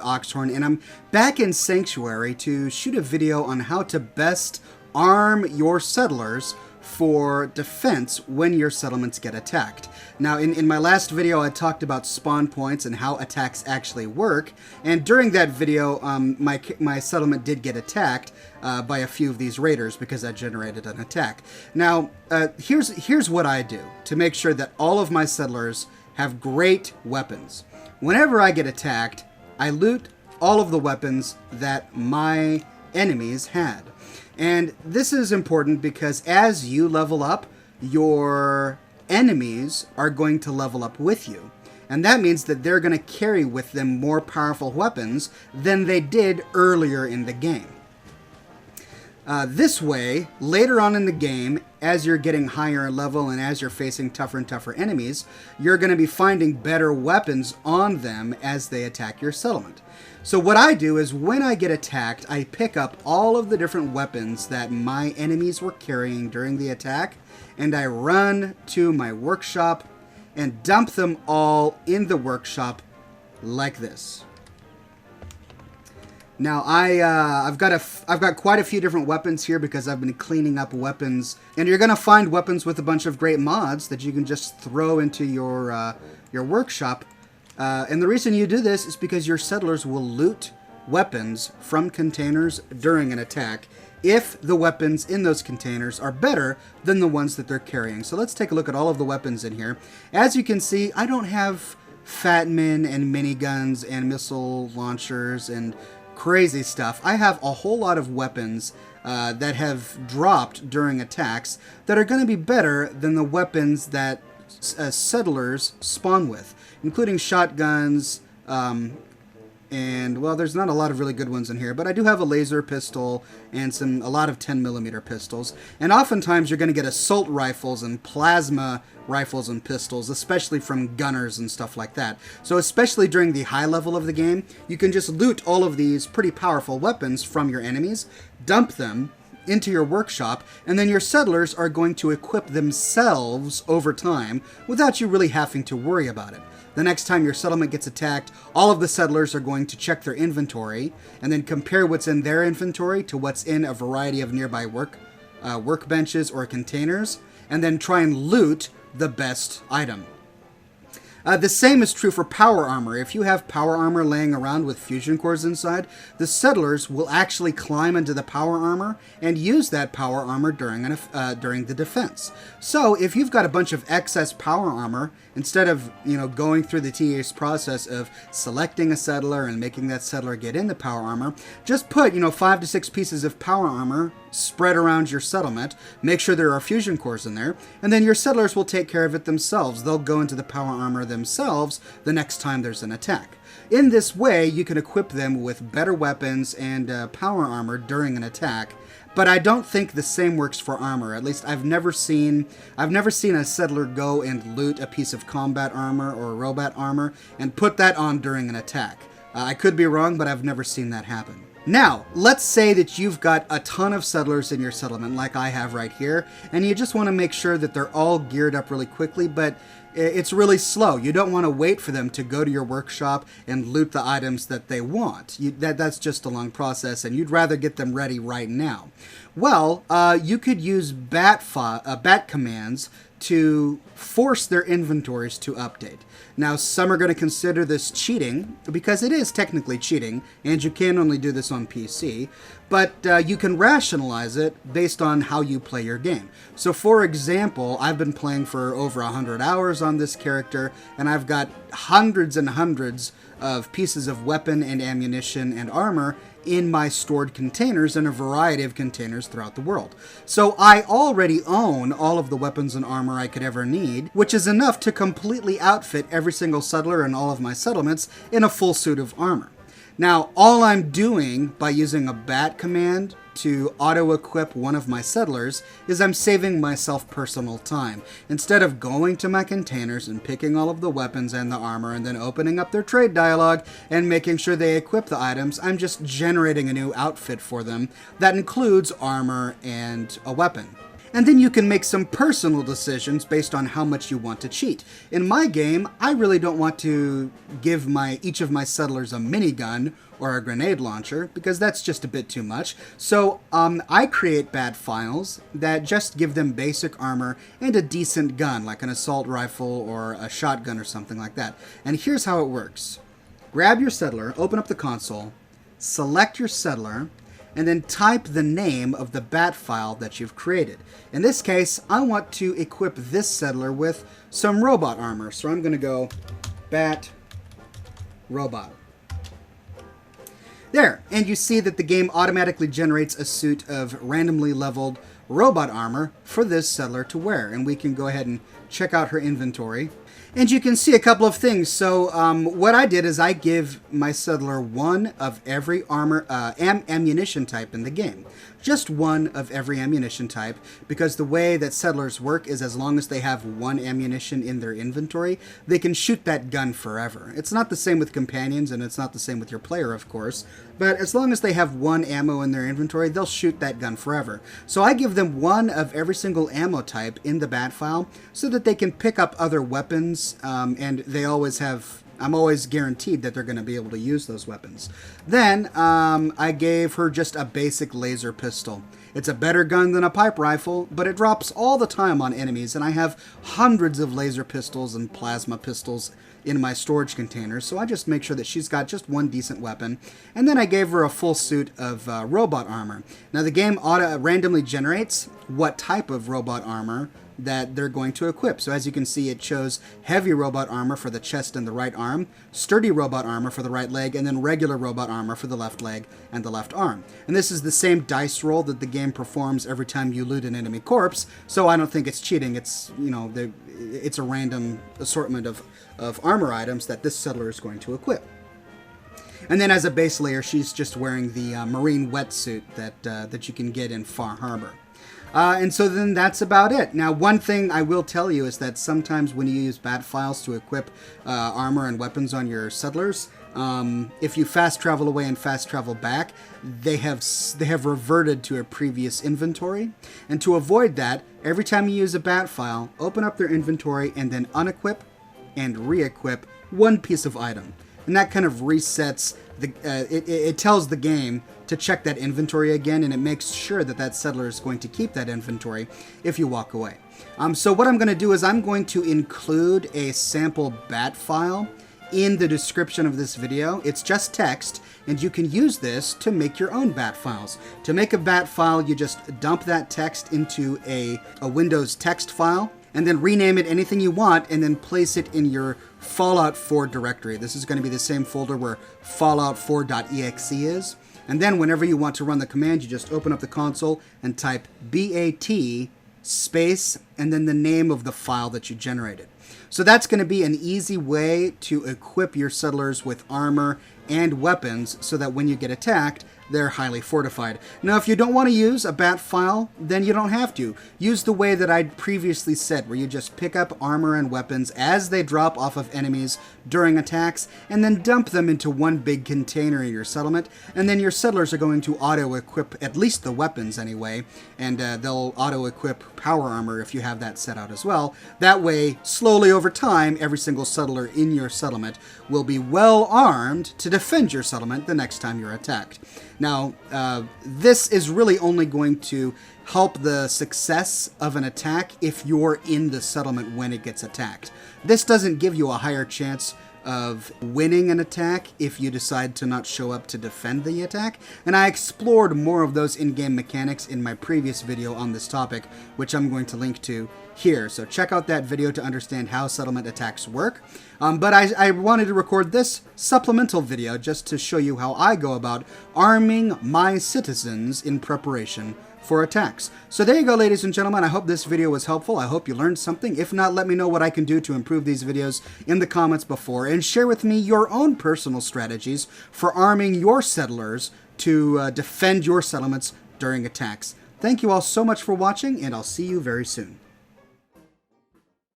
Oxhorn, and I'm back in Sanctuary to shoot a video on how to best arm your settlers for defense when your settlements get attacked. Now, in my last video, I talked about spawn points and how attacks actually work, and during that video, my settlement did get attacked by a few of these raiders because I generated an attack. Now, here's what I do to make sure that all of my settlers have great weapons. Whenever I get attacked, I loot all of the weapons that my enemies had. And this is important because as you level up, your enemies are going to level up with you. And that means that they're going to carry with them more powerful weapons than they did earlier in the game. This way, later on in the game, as you're getting higher in level and as you're facing tougher and tougher enemies, you're going to be finding better weapons on them as they attack your settlement. So what I do is when I get attacked, I pick up all of the different weapons that my enemies were carrying during the attack, and I run to my workshop and dump them all in the workshop like this. Now I've got quite a few different weapons here because I've been cleaning up weapons, and you're gonna find weapons with a bunch of great mods that you can just throw into your workshop. And the reason you do this is because your settlers will loot weapons from containers during an attack if the weapons in those containers are better than the ones that they're carrying. So let's take a look at all of the weapons in here. As you can see, I don't have fatmen and miniguns and missile launchers and crazy stuff. I have a whole lot of weapons that have dropped during attacks that are going to be better than the weapons that settlers spawn with, including shotguns, and well, there's not a lot of really good ones in here, but I do have a laser pistol and a lot of 10mm pistols. And oftentimes you're going to get assault rifles and plasma rifles and pistols, especially from gunners and stuff like that. So especially during the high level of the game, you can just loot all of these pretty powerful weapons from your enemies, dump them into your workshop, and then your settlers are going to equip themselves over time without you really having to worry about it. The next time your settlement gets attacked, all of the settlers are going to check their inventory and then compare what's in their inventory to what's in a variety of nearby workbenches or containers, and then try and loot the best item. The same is true for power armor. If you have power armor laying around with fusion cores inside, the settlers will actually climb into the power armor and use that power armor during the defense. So if you've got a bunch of excess power armor, instead of going through the tedious process of selecting a settler and making that settler get in the power armor, just put 5 to 6 pieces of power armor spread around your settlement, make sure there are fusion cores in there, and then your settlers will take care of it themselves. They'll go into the power armor themselves the next time there's an attack. In this way, you can equip them with better weapons and power armor during an attack, but I don't think the same works for armor. At least I've never seen a settler go and loot a piece of combat armor or robot armor and put that on during an attack. I could be wrong, but I've never seen that happen. Now, let's say that you've got a ton of settlers in your settlement, like I have right here, and you just want to make sure that they're all geared up really quickly, but it's really slow. You don't want to wait for them to go to your workshop and loot the items that they want. That's just a long process, and you'd rather get them ready right now. Well, you could use bat commands to force their inventories to update. Now, some are going to consider this cheating, because it is technically cheating, and you can only do this on PC, but you can rationalize it based on how you play your game. So, for example, I've been playing for over 100 hours on this character, and I've got hundreds and hundreds of pieces of weapon and ammunition and armor in my stored containers in a variety of containers throughout the world. So I already own all of the weapons and armor I could ever need, which is enough to completely outfit every single settler in all of my settlements in a full suit of armor. Now, all I'm doing by using a bat command to auto-equip one of my settlers is I'm saving myself personal time. Instead of going to my containers and picking all of the weapons and the armor and then opening up their trade dialogue and making sure they equip the items, I'm just generating a new outfit for them that includes armor and a weapon. And then you can make some personal decisions based on how much you want to cheat. In my game, I really don't want to give each of my settlers a minigun or a grenade launcher, because that's just a bit too much. So I create bat files that just give them basic armor and a decent gun, like an assault rifle or a shotgun or something like that. And here's how it works. Grab your settler, open up the console, select your settler, and then type the name of the bat file that you've created. In this case, I want to equip this settler with some robot armor. So I'm going to go bat robot. There, and you see that the game automatically generates a suit of randomly leveled robot armor for this settler to wear. And we can go ahead and check out her inventory. And you can see a couple of things. So what I did is I give my settler one of every ammunition type in the game. Just one of every ammunition type, because the way that settlers work is as long as they have one ammunition in their inventory, they can shoot that gun forever. It's not the same with companions, and it's not the same with your player, of course, but as long as they have one ammo in their inventory, they'll shoot that gun forever. So I give them one of every single ammo type in the bat file so that they can pick up other weapons, and they always have... I'm always guaranteed that they're going to be able to use those weapons. Then I gave her just a basic laser pistol. It's a better gun than a pipe rifle, but it drops all the time on enemies, and I have hundreds of laser pistols and plasma pistols in my storage containers, so I just make sure that she's got just one decent weapon. And then I gave her a full suit of robot armor. Now the game randomly generates what type of robot armor that they're going to equip. So as you can see, it shows heavy robot armor for the chest and the right arm, sturdy robot armor for the right leg, and then regular robot armor for the left leg and the left arm. And this is the same dice roll that the game performs every time you loot an enemy corpse, so I don't think it's cheating. It's, you know, it's a random assortment of armor items that this settler is going to equip. And then as a base layer, she's just wearing the marine wetsuit that you can get in Far Harbor. And so then that's about it. Now, one thing I will tell you is that sometimes when you use bat files to equip armor and weapons on your settlers, if you fast travel away and fast travel back, they have reverted to a previous inventory. And to avoid that, every time you use a bat file, open up their inventory and then unequip and re-equip one piece of item. And that kind of resets it tells the game to check that inventory again, and it makes sure that that settler is going to keep that inventory if you walk away. So what I'm going to do is I'm going to include a sample bat file in the description of this video. It's just text, and you can use this to make your own bat files. To make a bat file, you just dump that text into a Windows text file, and then rename it anything you want, and then place it in your Fallout 4 directory. This is going to be the same folder where fallout4.exe is. And then whenever you want to run the command, you just open up the console and type BAT space and then the name of the file that you generated. So that's going to be an easy way to equip your settlers with armor and weapons so that when you get attacked, they're highly fortified. Now, if you don't want to use a bat file, then you don't have to. Use the way that I previously said, where you just pick up armor and weapons as they drop off of enemies during attacks, and then dump them into one big container in your settlement, and then your settlers are going to auto-equip at least the weapons anyway, and they'll auto-equip power armor if you have that set out as well. That way, slowly over time, every single settler in your settlement will be well armed to defend your settlement the next time you're attacked. Now, this is really only going to help the success of an attack if you're in the settlement when it gets attacked. This doesn't give you a higher chance of winning an attack if you decide to not show up to defend the attack, and I explored more of those in-game mechanics in my previous video on this topic, which I'm going to link to here. So check out that video to understand how settlement attacks work. But I wanted to record this supplemental video just to show you how I go about arming my citizens in preparation for attacks. So there you go, ladies and gentlemen. I hope this video was helpful. I hope you learned something. If not, let me know what I can do to improve these videos in the comments before, and share with me your own personal strategies for arming your settlers to defend your settlements during attacks. Thank you all so much for watching, and I'll see you very soon.